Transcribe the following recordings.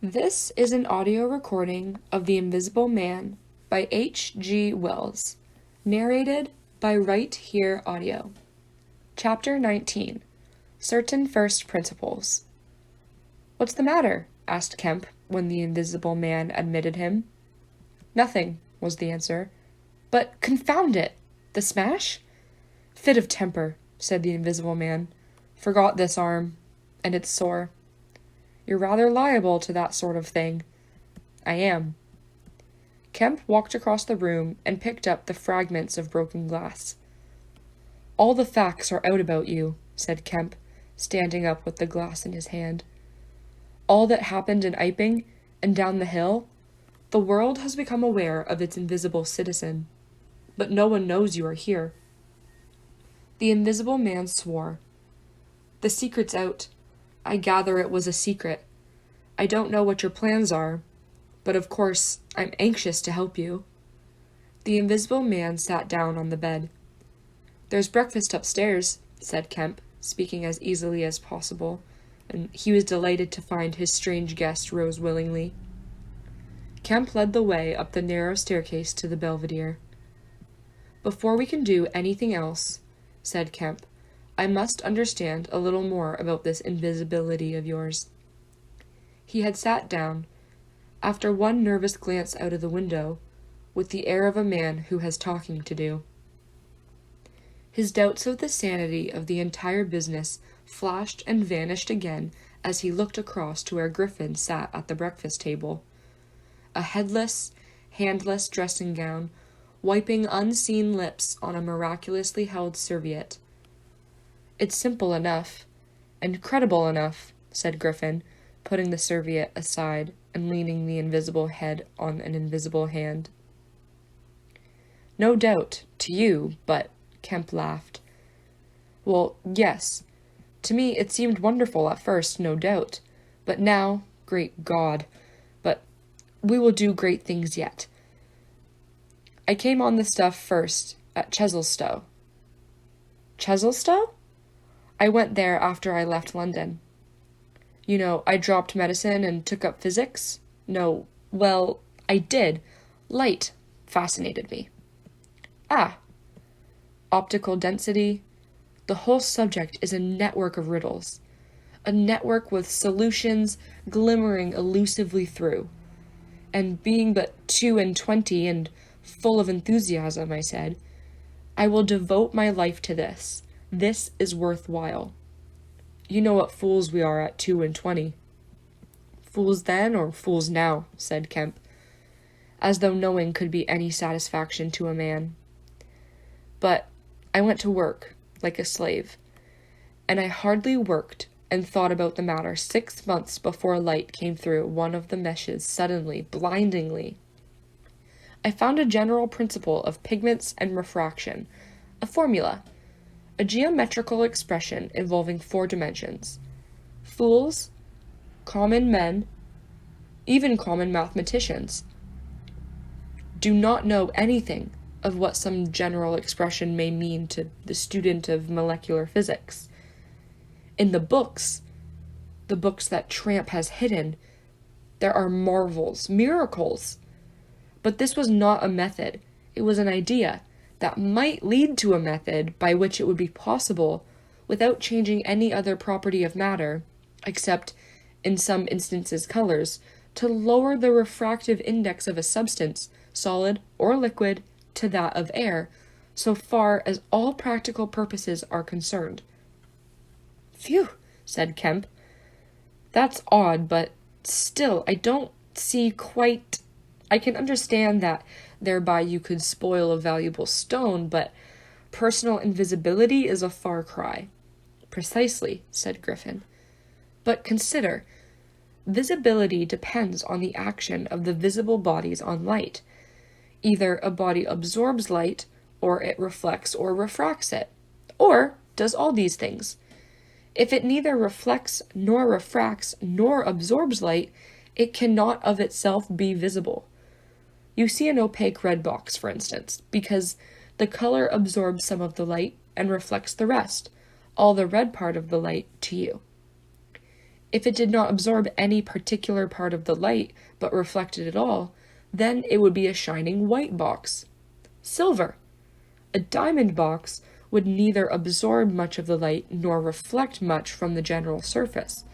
This is an audio recording of The Invisible Man by H.G. Wells, narrated by Right Here Audio. Chapter 19, Certain First Principles. "What's the matter?" asked Kemp when the Invisible Man admitted him. "Nothing," was the answer. "But confound it! The smash?" "Fit of temper," said the Invisible Man. "Forgot this arm, and it's sore." "You're rather liable to that sort of thing." "I am." Kemp walked across the room and picked up the fragments of broken glass. "All the facts are out about you," said Kemp, standing up with the glass in his hand. "All that happened in Iping and down the hill, the world has become aware of its invisible citizen. But no one knows you are here." The Invisible Man swore. "The secret's out. I gather it was a secret. I don't know what your plans are, but of course I'm anxious to help you." The Invisible Man sat down on the bed. "There's breakfast upstairs," said Kemp, speaking as easily as possible, and he was delighted to find his strange guest rose willingly. Kemp led the way up the narrow staircase to the belvedere. "Before we can do anything else," said Kemp, "I must understand a little more about this invisibility of yours." He had sat down, after one nervous glance out of the window, with the air of a man who has talking to do. His doubts of the sanity of the entire business flashed and vanished again as he looked across to where Griffin sat at the breakfast table. A headless, handless dressing gown, wiping unseen lips on a miraculously held serviette. "It's simple enough, and credible enough," said Griffin, putting the serviette aside and leaning the invisible head on an invisible hand. "No doubt, to you, but—" Kemp laughed. "Well, yes. To me it seemed wonderful at first, no doubt. But now, great God! But we will do great things yet. I came on the stuff first at Chesilstowe." "Chesilstowe?" "I went there after I left London. You know, I dropped medicine and took up physics. No, well, I did. Light fascinated me." "Ah." "Optical density. The whole subject is a network of riddles. A network with solutions glimmering elusively through. And being but 22 and full of enthusiasm, I said, I will devote my life to this. This is worthwhile. You know what fools we are at 22. "Fools then or fools now?" said Kemp, as though knowing could be any satisfaction to a man. "But I went to work, like a slave, and I hardly worked and thought about the matter 6 months before light came through one of the meshes suddenly, blindingly. I found a general principle of pigments and refraction, a formula, a geometrical expression involving 4 dimensions. Fools, common men, even common mathematicians, do not know anything of what some general expression may mean to the student of molecular physics. In the books that Tramp has hidden, there are marvels, miracles. But this was not a method, it was an idea that might lead to a method by which it would be possible, without changing any other property of matter, except, in some instances colors, to lower the refractive index of a substance, solid or liquid, to that of air, so far as all practical purposes are concerned." "Phew," said Kemp. "That's odd, but still I don't see quite— I can understand that thereby you could spoil a valuable stone, but personal invisibility is a far cry." "Precisely," said Griffin. "But consider, visibility depends on the action of the visible bodies on light. Either a body absorbs light, or it reflects or refracts it, or does all these things. If it neither reflects nor refracts nor absorbs light, it cannot of itself be visible. You see an opaque red box, for instance, because The color absorbs some of the light and reflects the rest, all the red part of the light, to you. If it did not absorb any particular part of the light, but reflected it all, then it would be a shining white box. Silver. A diamond box would neither absorb much of the light nor reflect much from the general surface,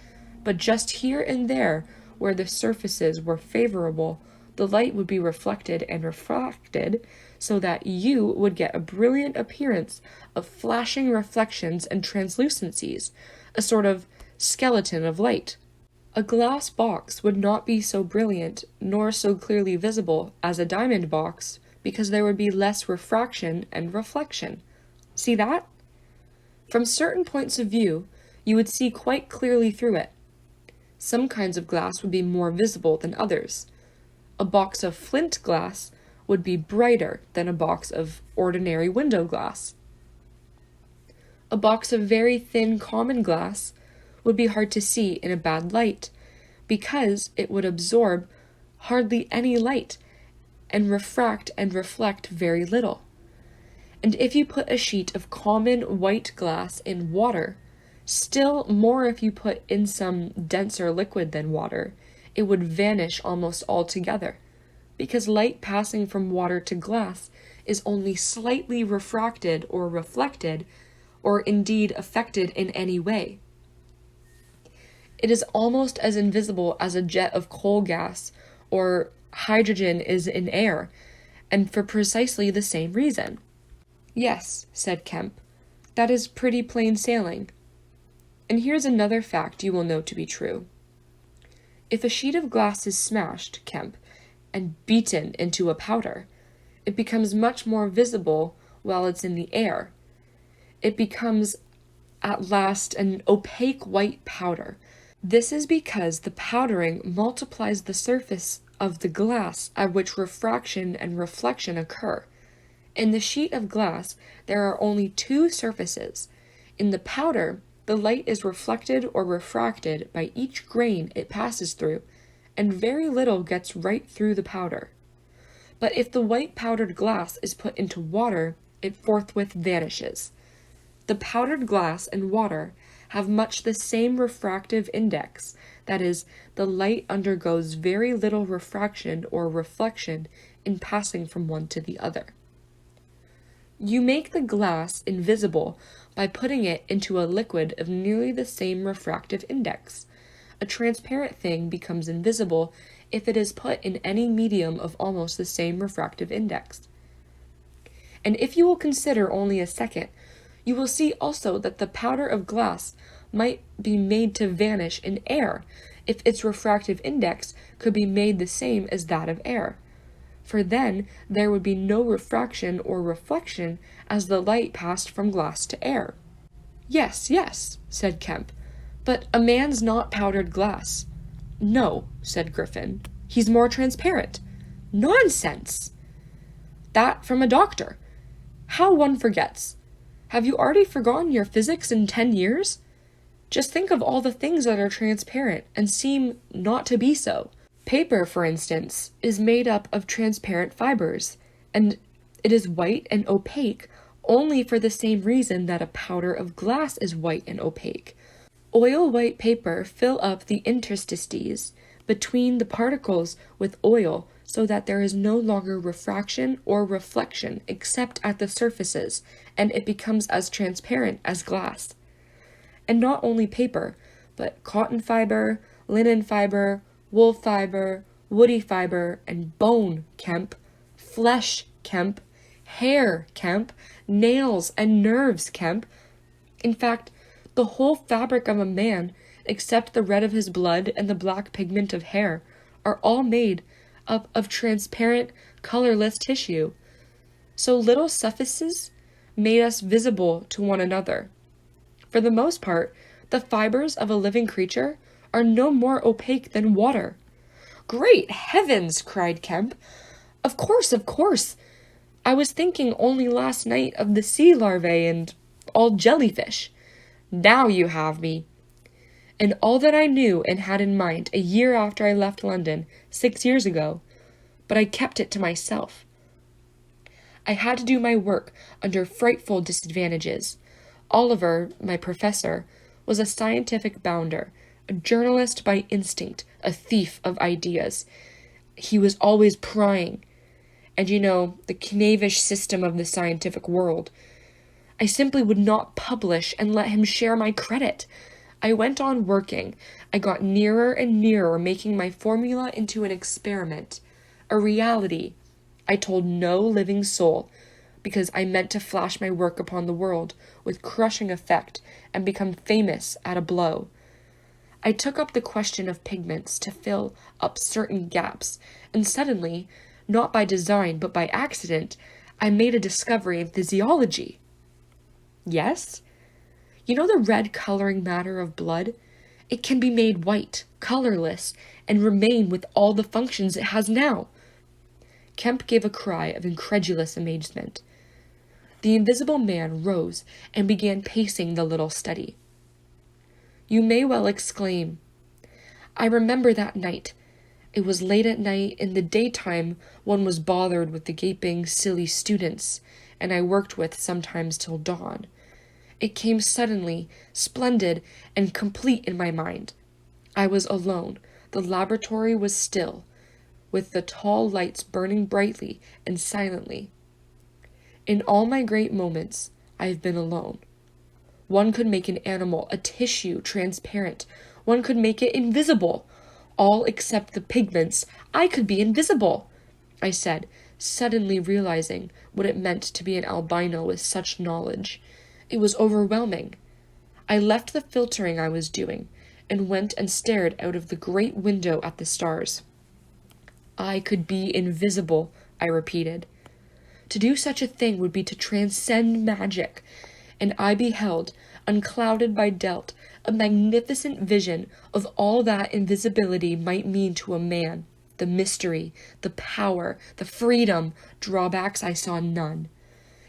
but just here and there, where the surfaces were favorable, the light would be reflected and refracted so that you would get a brilliant appearance of flashing reflections and translucencies, a sort of skeleton of light. A glass box would not be so brilliant nor so clearly visible as a diamond box because there would be less refraction and reflection. See that? From certain points of view, you would see quite clearly through it. Some kinds of glass would be more visible than others. A box of flint glass would be brighter than a box of ordinary window glass. A box of very thin common glass would be hard to see in a bad light, because it would absorb hardly any light and refract and reflect very little. And if you put a sheet of common white glass in water, still more if you put in some denser liquid than water, it would vanish almost altogether, because light passing from water to glass is only slightly refracted or reflected, or indeed affected in any way. It is almost as invisible as a jet of coal gas or hydrogen is in air, and for precisely the same reason. Yes, said Kemp, that is pretty plain sailing. And here's another fact you will know to be true. If a sheet of glass is smashed, Kemp, and beaten into a powder, it becomes much more visible while it's in the air. It becomes at last an opaque white powder. This is because the powdering multiplies the surface of the glass at which refraction and reflection occur. In the sheet of glass, there are only two surfaces. In the powder, the light is reflected or refracted by each grain it passes through, and very little gets right through the powder. But if the white powdered glass is put into water, it forthwith vanishes. The powdered glass and water have much the same refractive index, that is, the light undergoes very little refraction or reflection in passing from one to the other. You make the glass invisible by putting it into a liquid of nearly the same refractive index. A transparent thing becomes invisible if it is put in any medium of almost the same refractive index. And if you will consider only a second, you will see also that the powder of glass might be made to vanish in air if its refractive index could be made the same as that of air. For then there would be no refraction or reflection as the light passed from glass to air. Yes, said Kemp, but a man's not powdered glass. No, said Griffin, he's more transparent. Nonsense! That from a doctor. How one forgets. Have you already forgotten your physics in 10 years? Just think of all the things that are transparent and seem not to be so. Paper, for instance, is made up of transparent fibers, and it is white and opaque only for the same reason that a powder of glass is white and opaque. Oil-white paper fill up the interstices between the particles with oil so that there is no longer refraction or reflection except at the surfaces, and it becomes as transparent as glass. And not only paper, but cotton fiber, linen fiber, wool fiber, woody fiber, and bone, Kemp, flesh, Kemp, hair, Kemp, nails and nerves, Kemp. In fact, the whole fabric of a man, except the red of his blood and the black pigment of hair, are all made up of transparent, colorless tissue. So little suffices made us visible to one another. For the most part, the fibers of a living creature are no more opaque than water. Great heavens, cried Kemp. Of course. I was thinking only last night of the sea larvae and all jellyfish. Now you have me. And all that I knew and had in mind a year after I left London, 6 years ago, but I kept it to myself. I had to do my work under frightful disadvantages. Oliver, my professor, was a scientific bounder, a journalist by instinct, a thief of ideas. He was always prying. And the knavish system of the scientific world. I simply would not publish and let him share my credit. I went on working. I got nearer and nearer, making my formula into an experiment, a reality. I told no living soul, because I meant to flash my work upon the world with crushing effect and become famous at a blow. I took up the question of pigments to fill up certain gaps, and suddenly, not by design but by accident, I made a discovery in physiology. Yes? The red coloring matter of blood? It can be made white, colorless, and remain with all the functions it has now. Kemp gave a cry of incredulous amazement. The Invisible Man rose and began pacing the little study. You may well exclaim, I remember that night. It was late at night. In the daytime, one was bothered with the gaping, silly students, and I worked with sometimes till dawn. It came suddenly, splendid, and complete in my mind. I was alone. The laboratory was still, with the tall lights burning brightly and silently. In all my great moments, I have been alone. One could make an animal, a tissue, transparent. One could make it invisible. All except the pigments. I could be invisible, I said, suddenly realizing what it meant to be an albino with such knowledge. It was overwhelming. I left the filtering I was doing and went and stared out of the great window at the stars. I could be invisible, I repeated. To do such a thing would be to transcend magic, and I beheld, unclouded by doubt, a magnificent vision of all that invisibility might mean to a man. The mystery, the power, the freedom, drawbacks I saw none.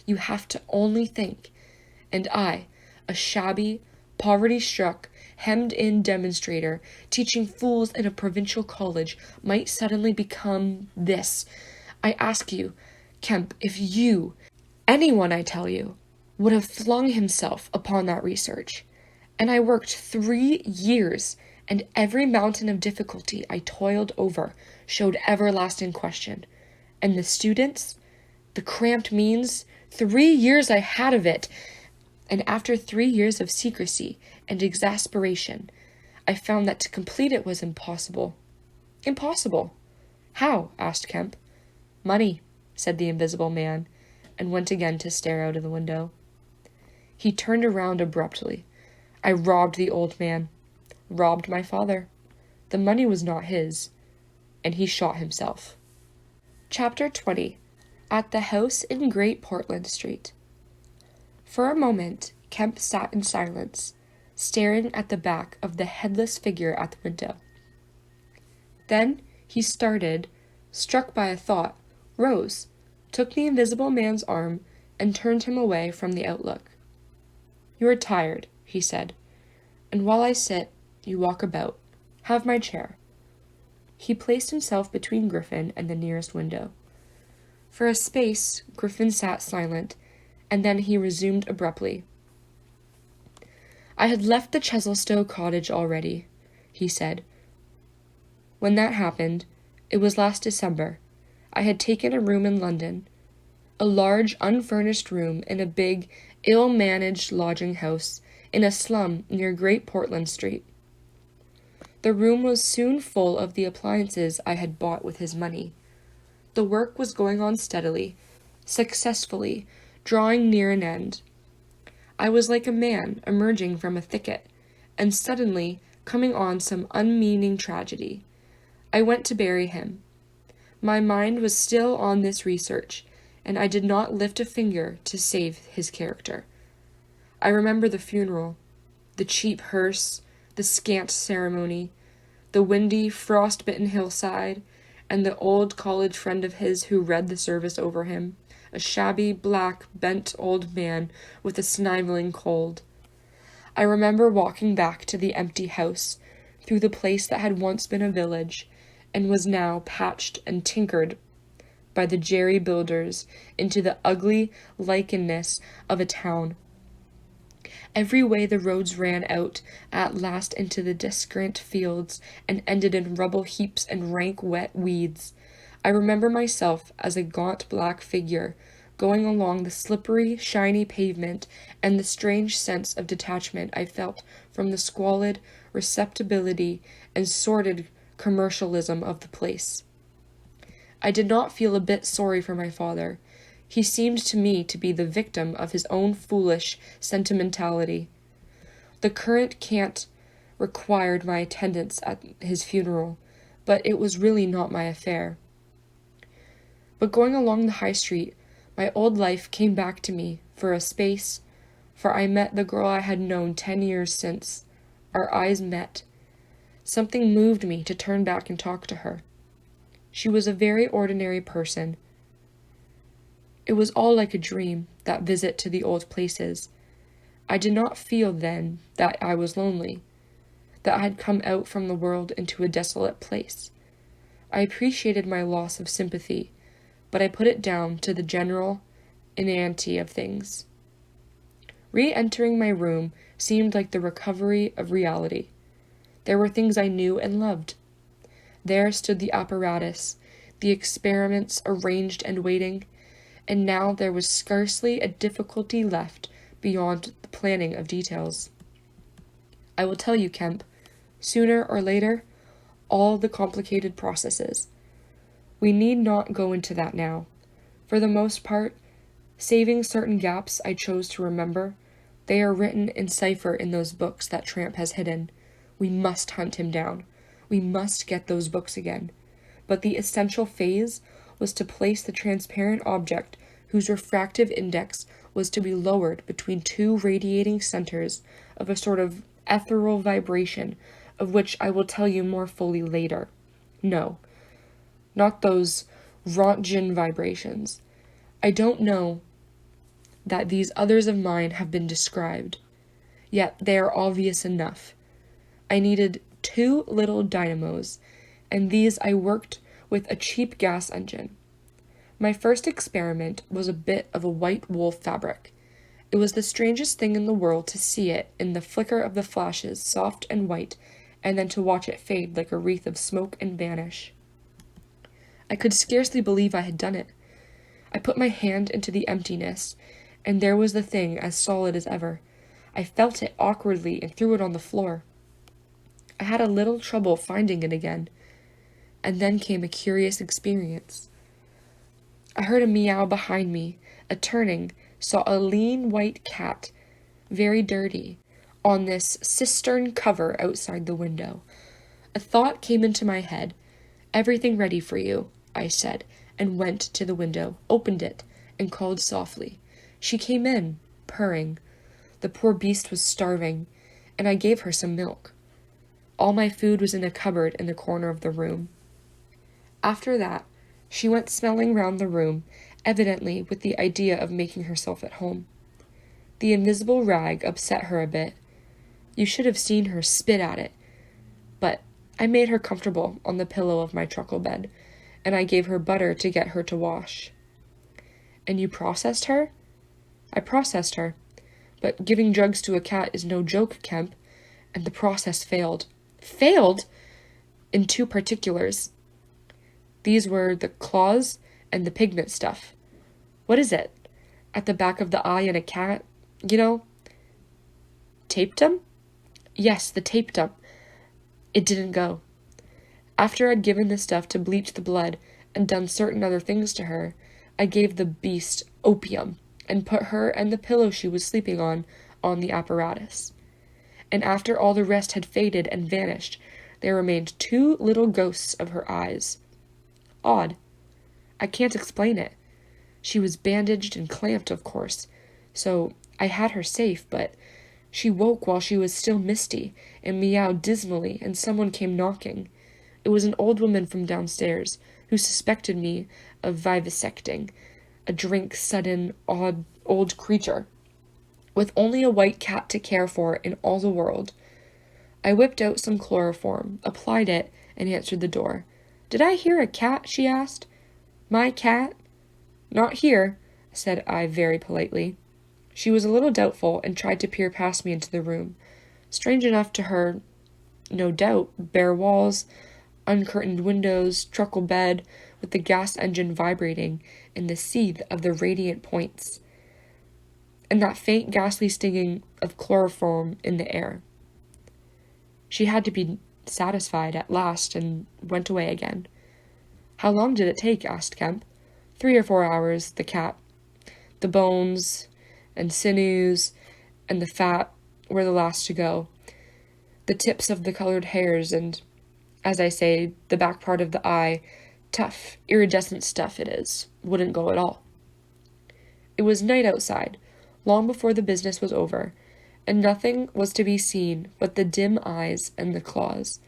You have to only think, and I, a shabby, poverty-struck, hemmed-in demonstrator, teaching fools in a provincial college, might suddenly become this. I ask you, Kemp, if you, anyone I tell you, would have flung himself upon that research. And I worked 3 years, and every mountain of difficulty I toiled over showed everlasting question. And the students, the cramped means, 3 years I had of it. And after 3 years of secrecy and exasperation, I found that to complete it was impossible. Impossible. How? Asked Kemp. Money, said the Invisible Man, and went again to stare out of the window. He turned around abruptly. I robbed the old man, robbed my father. The money was not his, and he shot himself. Chapter 20. At the House in Great Portland Street. For a moment, Kemp sat in silence, staring at the back of the headless figure at the window. Then he started, struck by a thought, rose, took the Invisible Man's arm, and turned him away from the outlook. You are tired, he said, and while I sit, you walk about. Have my chair. He placed himself between Griffin and the nearest window. For a space, Griffin sat silent, and then he resumed abruptly. I had left the Chesilstowe cottage already, he said. When that happened, it was last December. I had taken a room in London, a large, unfurnished room in a big, ill-managed lodging house in a slum near Great Portland Street. The room was soon full of the appliances I had bought with his money. The work was going on steadily, successfully, drawing near an end. I was like a man emerging from a thicket, and suddenly coming on some unmeaning tragedy. I went to bury him. My mind was still on this research, and I did not lift a finger to save his character. I remember the funeral, the cheap hearse, the scant ceremony, the windy, frost-bitten hillside, and the old college friend of his who read the service over him, a shabby, black, bent old man with a sniveling cold. I remember walking back to the empty house, through the place that had once been a village, and was now patched and tinkered by the jerry builders into the ugly likeness of a town. Every way the roads ran out at last into the discrant fields and ended in rubble heaps and rank wet weeds. I remember myself as a gaunt black figure going along the slippery, shiny pavement, and the strange sense of detachment I felt from the squalid respectability and sordid commercialism of the place. I did not feel a bit sorry for my father. He seemed to me to be the victim of his own foolish sentimentality. The current cant required my attendance at his funeral, but it was really not my affair. But going along the high street, my old life came back to me for a space, for I met the girl I had known 10 years since. Our eyes met. Something moved me to turn back and talk to her. She was a very ordinary person. It was all like a dream, that visit to the old places. I did not feel then that I was lonely, that I had come out from the world into a desolate place. I appreciated my loss of sympathy, but I put it down to the general inanity of things. Re-entering my room seemed like the recovery of reality. There were things I knew and loved. There stood the apparatus, the experiments arranged and waiting, and now there was scarcely a difficulty left beyond the planning of details. I will tell you, Kemp, sooner or later, all the complicated processes. We need not go into that now. For the most part, saving certain gaps I chose to remember, they are written in cipher in those books that Tramp has hidden. We must hunt him down. We must get those books again. But the essential phase was to place the transparent object whose refractive index was to be lowered between two radiating centers of a sort of ethereal vibration, of which I will tell you more fully later. No, not those Rontgen vibrations. I don't know that these others of mine have been described, yet they are obvious enough. I needed 2 little dynamos, and these I worked with a cheap gas engine. My first experiment was a bit of a white wool fabric. It was the strangest thing in the world to see it in the flicker of the flashes, soft and white, and then to watch it fade like a wreath of smoke and vanish. I could scarcely believe I had done it. I put my hand into the emptiness, and there was the thing as solid as ever. I felt it awkwardly and threw it on the floor. I had a little trouble finding it again, and then came a curious experience. I heard a meow behind me, turning, saw a lean white cat, very dirty, on this cistern cover outside the window. A thought came into my head. "Everything ready for you," I said, and went to the window, opened it, and called softly. She came in, purring. The poor beast was starving, and I gave her some milk. All my food was in a cupboard in the corner of the room. After that, she went smelling round the room, evidently with the idea of making herself at home. The invisible rag upset her a bit. You should have seen her spit at it. But I made her comfortable on the pillow of my truckle bed, and I gave her butter to get her to wash. "And you processed her?" "I processed her. But giving drugs to a cat is no joke, Kemp, and the process failed." "Failed?" "In 2 particulars. These were the claws and the pigment stuff." "What is it?" "At the back of the eye in a cat, you know." "Tapedum?" "Yes, the tapedum. It didn't go. After I'd given the stuff to bleach the blood and done certain other things to her, I gave the beast opium and put her and the pillow she was sleeping on the apparatus. And after all the rest had faded and vanished, there remained 2 little ghosts of her eyes. Odd. I can't explain it. She was bandaged and clamped, of course, so I had her safe, but she woke while she was still misty and meowed dismally, and someone came knocking. It was an old woman from downstairs, who suspected me of vivisecting a drink-sudden, odd old creature, with only a white cat to care for in all the world. I whipped out some chloroform, applied it, and answered the door. "Did I hear a cat?" she asked. My cat? Not here, said I very politely. She was a little doubtful and tried to peer past me into the room. Strange enough to her, no doubt, bare walls, uncurtained windows, truckle bed, with the gas engine vibrating in the seethe of the radiant points, and that faint ghastly stinging of chloroform in the air. She had to be satisfied at last and went away again. How long did it take? Asked Kemp. 3 or 4 hours, the cat. The bones and sinews and the fat were the last to go. The tips of the colored hairs and, as I say, the back part of the eye, tough, iridescent stuff it is, wouldn't go at all. It was night outside, long before the business was over, and nothing was to be seen but the dim eyes and the claws.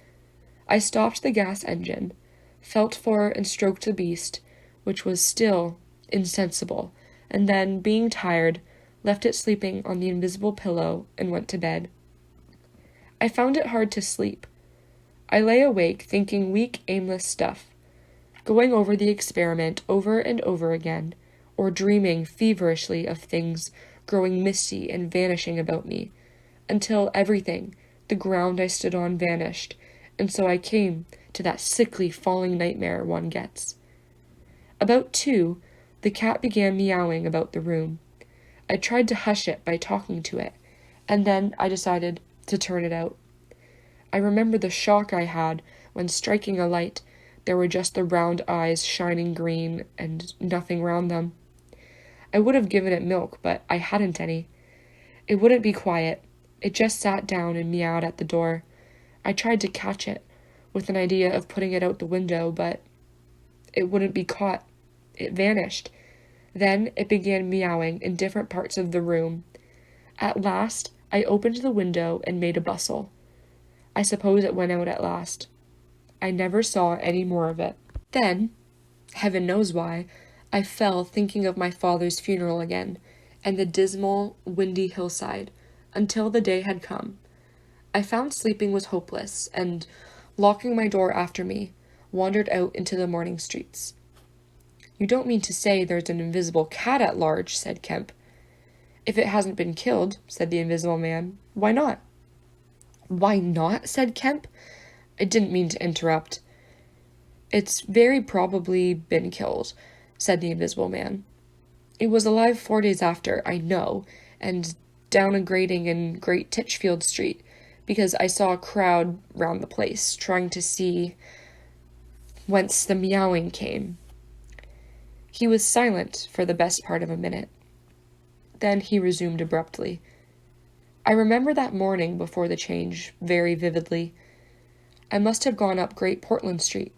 I stopped the gas engine, felt for and stroked the beast, which was still insensible, and then, being tired, left it sleeping on the invisible pillow and went to bed. I found it hard to sleep. I lay awake thinking weak, aimless stuff, going over the experiment over and over again, or dreaming feverishly of things growing misty and vanishing about me, until everything, the ground I stood on, vanished, and so I came to that sickly falling nightmare one gets. About 2, the cat began meowing about the room. I tried to hush it by talking to it, and then I decided to turn it out. I remember the shock I had when, striking a light, there were just the round eyes shining green and nothing round them. I would have given it milk, but I hadn't any. It wouldn't be quiet. It just sat down and meowed at the door. I tried to catch it, with an idea of putting it out the window, but it wouldn't be caught. It vanished. Then it began meowing in different parts of the room. At last, I opened the window and made a bustle. I suppose it went out at last. I never saw any more of it. Then, heaven knows why, I fell thinking of my father's funeral again, and the dismal, windy hillside, until the day had come. I found sleeping was hopeless, and, locking my door after me, wandered out into the morning streets. You don't mean to say there's an invisible cat at large, said Kemp. If it hasn't been killed, said the invisible man, why not? Why not? Said Kemp. I didn't mean to interrupt. It's very probably been killed, said the invisible man. It was alive 4 days after, I know, and down a grating in Great Titchfield Street, because I saw a crowd round the place, trying to see whence the meowing came. He was silent for the best part of a minute. Then he resumed abruptly. I remember that morning before the change very vividly. I must have gone up Great Portland Street.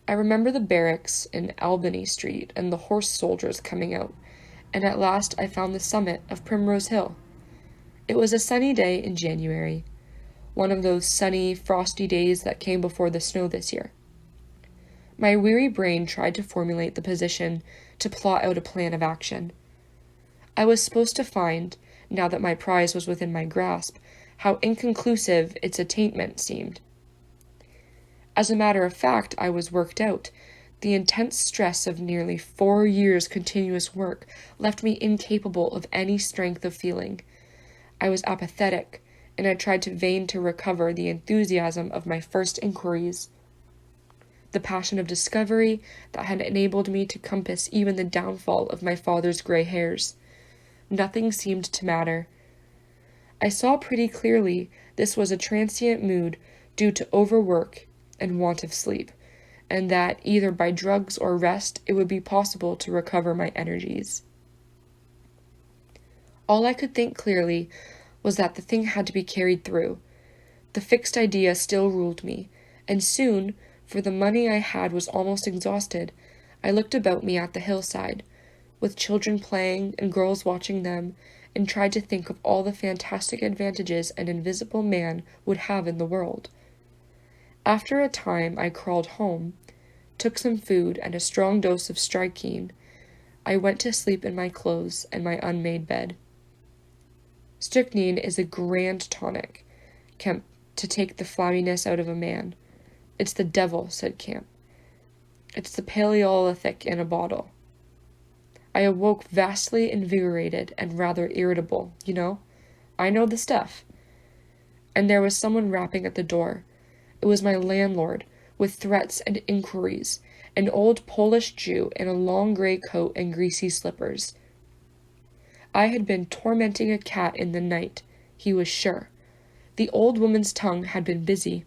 I remember the barracks in Albany Street and the horse soldiers coming out, and at last I found the summit of Primrose Hill. It was a sunny day in January, one of those sunny, frosty days that came before the snow this year. My weary brain tried to formulate the position, to plot out a plan of action. I was supposed to find, now that my prize was within my grasp, how inconclusive its attainment seemed. As a matter of fact, I was worked out. The intense stress of nearly 4 years' continuous work left me incapable of any strength of feeling. I was apathetic, and I tried in vain to recover the enthusiasm of my first inquiries. The passion of discovery that had enabled me to compass even the downfall of my father's gray hairs. Nothing seemed to matter. I saw pretty clearly this was a transient mood due to overwork and want of sleep, and that either by drugs or rest it would be possible to recover my energies. All I could think clearly was that the thing had to be carried through. The fixed idea still ruled me, and soon, for the money I had was almost exhausted, I looked about me at the hillside, with children playing and girls watching them, and tried to think of all the fantastic advantages an invisible man would have in the world. After a time I crawled home, took some food and a strong dose of strychnine. I went to sleep in my clothes and my unmade bed. Strychnine is a grand tonic, Kemp, to take the flabbiness out of a man. It's the devil, said Kemp. It's the Paleolithic in a bottle. I awoke vastly invigorated and rather irritable, you know? I know the stuff. And there was someone rapping at the door. It was my landlord, with threats and inquiries, an old Polish Jew in a long gray coat and greasy slippers. I had been tormenting a cat in the night, he was sure. The old woman's tongue had been busy.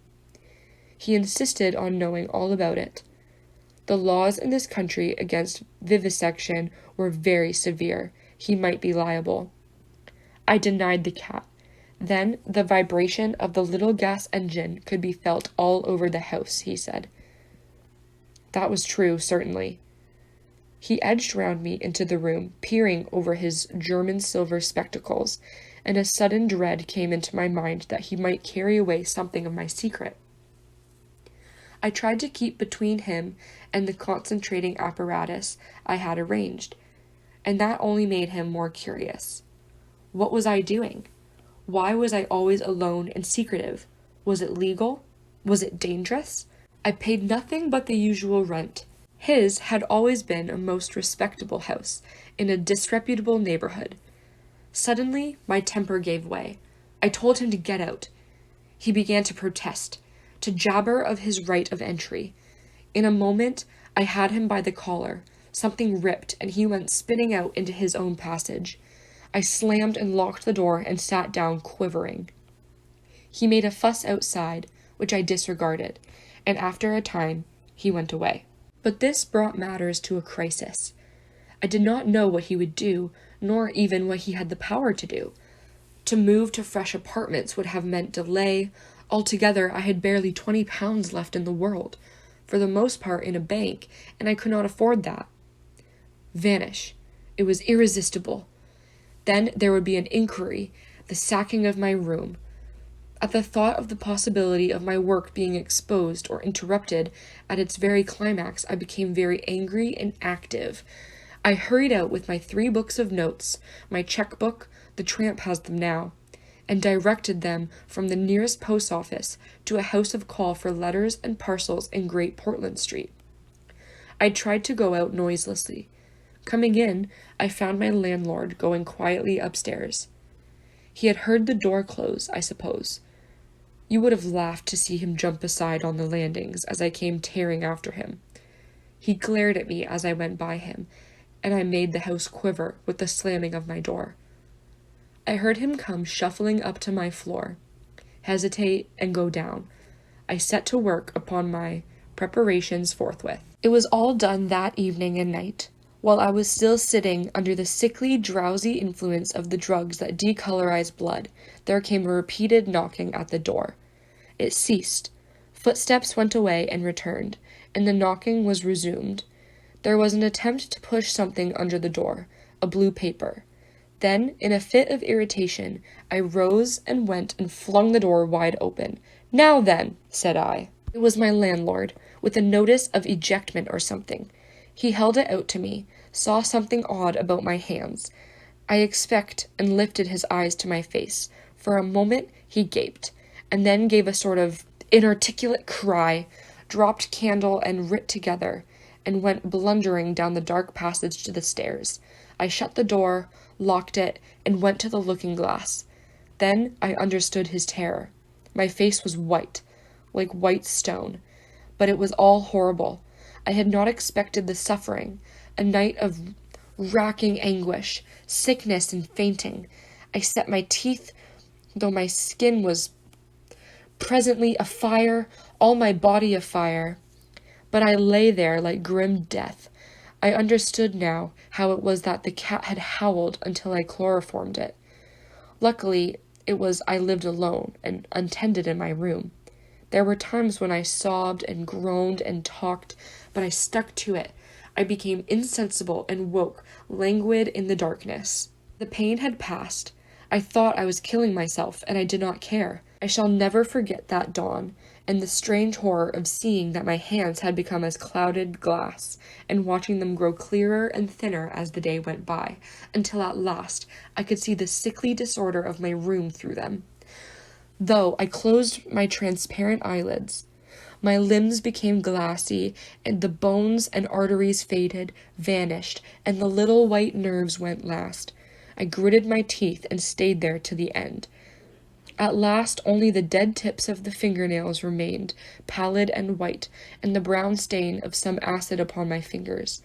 He insisted on knowing all about it. The laws in this country against vivisection were very severe. He might be liable. I denied the cat. Then the vibration of the little gas engine could be felt all over the house, he said. That was true, certainly. He edged round me into the room, peering over his German silver spectacles, and a sudden dread came into my mind that he might carry away something of my secret. I tried to keep between him and the concentrating apparatus I had arranged, and that only made him more curious. What was I doing? Why was I always alone and secretive? Was it legal? Was it dangerous? I paid nothing but the usual rent. His had always been a most respectable house, in a disreputable neighborhood. Suddenly, my temper gave way. I told him to get out. He began to protest, to jabber of his right of entry. In a moment, I had him by the collar. Something ripped, and he went spinning out into his own passage. I slammed and locked the door and sat down quivering. He made a fuss outside, which I disregarded, and after a time, he went away. But this brought matters to a crisis. I did not know what he would do, nor even what he had the power to do. To move to fresh apartments would have meant delay. Altogether, I had barely £20 left in the world, for the most part in a bank, and I could not afford that. Vanish. It was irresistible. Then there would be an inquiry, the sacking of my room. At the thought of the possibility of my work being exposed or interrupted at its very climax, I became very angry and active. I hurried out with my 3 books of notes, my checkbook, the tramp has them now, and directed them from the nearest post office to a house of call for letters and parcels in Great Portland Street. I tried to go out noiselessly. Coming in, I found my landlord going quietly upstairs. He had heard the door close, I suppose. You would have laughed to see him jump aside on the landings as I came tearing after him. He glared at me as I went by him, and I made the house quiver with the slamming of my door. I heard him come shuffling up to my floor, hesitate, and go down. I set to work upon my preparations forthwith. It was all done that evening and night. While I was still sitting under the sickly, drowsy influence of the drugs that decolorize blood, there came a repeated knocking at the door. It ceased. Footsteps went away and returned, and the knocking was resumed. There was an attempt to push something under the door, a blue paper. Then, in a fit of irritation, I rose and went and flung the door wide open. "Now then," said I. It was my landlord, with a notice of ejectment or something. He held it out to me, saw something odd about my hands, I expect, and lifted his eyes to my face. For a moment he gaped, and then gave a sort of inarticulate cry, dropped candle and writ together, and went blundering down the dark passage to the stairs. I shut the door, locked it, and went to the looking-glass. Then I understood his terror. My face was white, like white stone, but it was all horrible. I had not expected the suffering, a night of racking anguish, sickness and fainting. I set my teeth, though my skin was presently afire, all my body afire. But I lay there like grim death. I understood now how it was that the cat had howled until I chloroformed it. Luckily, it was I lived alone and untended in my room. There were times when I sobbed and groaned and talked, but I stuck to it. I became insensible and woke, languid in the darkness. The pain had passed. I thought I was killing myself, and I did not care. I shall never forget that dawn, and the strange horror of seeing that my hands had become as clouded glass, and watching them grow clearer and thinner as the day went by, until at last I could see the sickly disorder of my room through them. Though I closed my transparent eyelids, My limbs became glassy, and the bones and arteries faded, vanished, and the little white nerves went last. I gritted my teeth and stayed there to the end. At last only the dead tips of the fingernails remained, pallid and white, and the brown stain of some acid upon my fingers.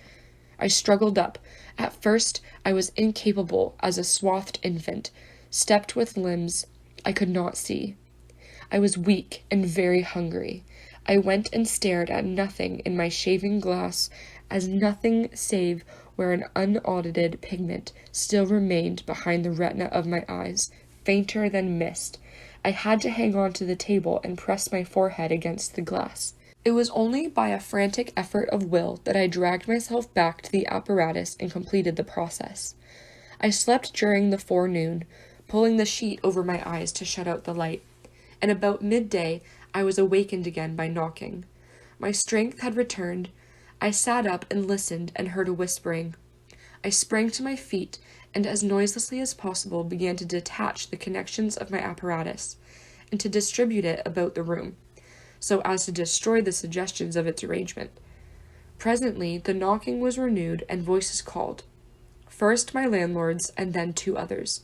I struggled up. At first I was incapable as a swathed infant, stepped with limbs I could not see. I was weak and very hungry. I went and stared at nothing in my shaving glass, as nothing save where an unaudited pigment still remained behind the retina of my eyes, fainter than mist. I had to hang on to the table and press my forehead against the glass. It was only by a frantic effort of will that I dragged myself back to the apparatus and completed the process. I slept during the forenoon, pulling the sheet over my eyes to shut out the light, and about midday I was awakened again by knocking. My strength had returned. I sat up and listened and heard a whispering. I sprang to my feet and as noiselessly as possible began to detach the connections of my apparatus and to distribute it about the room, so as to destroy the suggestions of its arrangement. Presently the knocking was renewed and voices called, first my landlord's and then 2 others.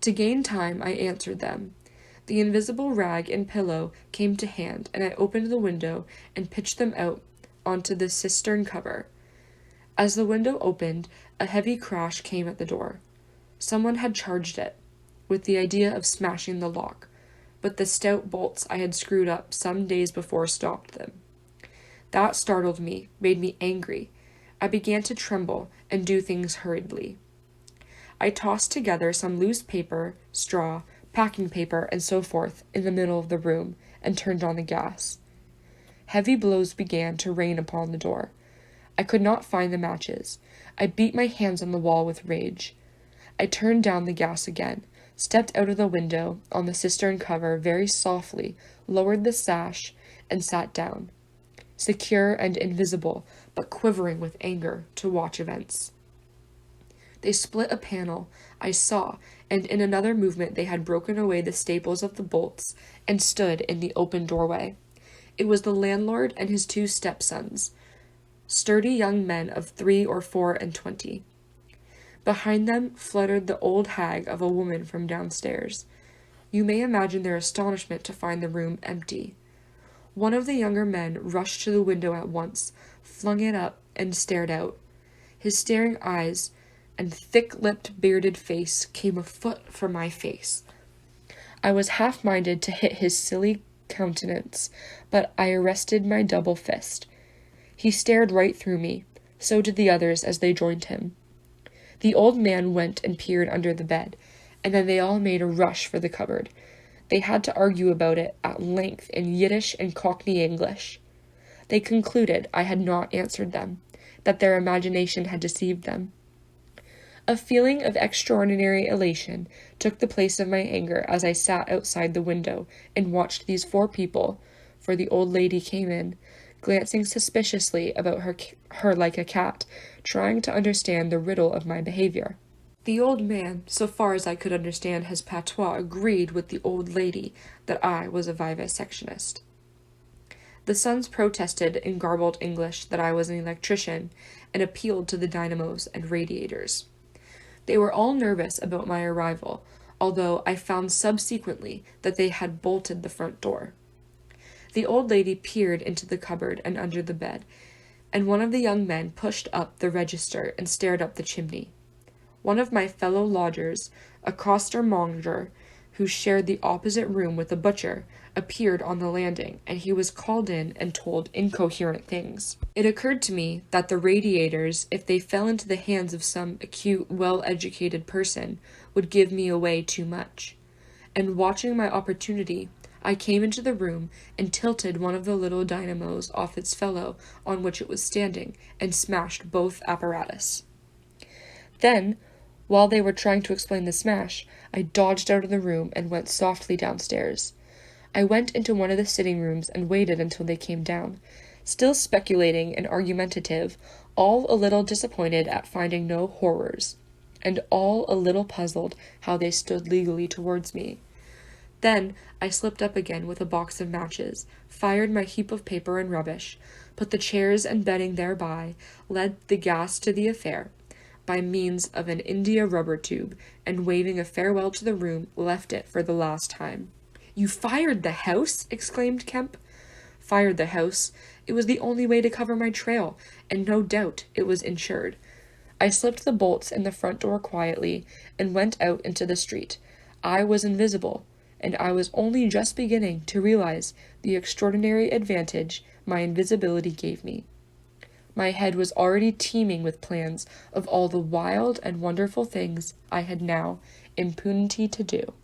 To gain time I answered them. The invisible rag and pillow came to hand, and I opened the window and pitched them out onto the cistern cover. As the window opened, a heavy crash came at the door. Someone had charged it, with the idea of smashing the lock, but the stout bolts I had screwed up some days before stopped them. That startled me, made me angry. I began to tremble and do things hurriedly. I tossed together some loose paper, straw, packing paper, and so forth in the middle of the room, and turned on the gas. Heavy blows began to rain upon the door. I could not find the matches. I beat my hands on the wall with rage. I turned down the gas again, stepped out of the window on the cistern cover very softly, lowered the sash, and sat down, secure and invisible, but quivering with anger, to watch events. They split a panel, I saw, and in another movement they had broken away the staples of the bolts and stood in the open doorway. It was the landlord and his 2 stepsons, sturdy young men of 3 or 4 and 20. Behind them fluttered the old hag of a woman from downstairs. You may imagine their astonishment to find the room empty. One of the younger men rushed to the window at once, flung it up, and stared out. His staring eyes and thick-lipped, bearded face came a foot from my face. I was half-minded to hit his silly countenance, but I arrested my double fist. He stared right through me. So did the others as they joined him. The old man went and peered under the bed, and then they all made a rush for the cupboard. They had to argue about it at length in Yiddish and Cockney English. They concluded I had not answered them, that their imagination had deceived them. A feeling of extraordinary elation took the place of my anger as I sat outside the window and watched these 4 people, for the old lady came in, glancing suspiciously about her like a cat, trying to understand the riddle of my behavior. The old man, so far as I could understand his patois, agreed with the old lady that I was a vivisectionist. The sons protested in garbled English that I was an electrician and appealed to the dynamos and radiators. They were all nervous about my arrival, although I found subsequently that they had bolted the front door. The old lady peered into the cupboard and under the bed, and one of the young men pushed up the register and stared up the chimney. One of my fellow lodgers, a costermonger, who shared the opposite room with the butcher, appeared on the landing, and he was called in and told incoherent things. It occurred to me that the radiators, if they fell into the hands of some acute, well-educated person, would give me away too much. And watching my opportunity, I came into the room and tilted one of the little dynamos off its fellow on which it was standing, and smashed both apparatus. Then, while they were trying to explain the smash, I dodged out of the room and went softly downstairs. I went into one of the sitting rooms and waited until they came down, still speculating and argumentative, all a little disappointed at finding no horrors, and all a little puzzled how they stood legally towards me. Then I slipped up again with a box of matches, fired my heap of paper and rubbish, put the chairs and bedding thereby, led the gas to the affair, by means of an India rubber tube, and waving a farewell to the room, left it for the last time. "You fired the house?" exclaimed Kemp. "Fired the house. It was the only way to cover my trail, and no doubt it was insured." I slipped the bolts in the front door quietly, and went out into the street. I was invisible, and I was only just beginning to realize the extraordinary advantage my invisibility gave me. My head was already teeming with plans of all the wild and wonderful things I had now impunity to do.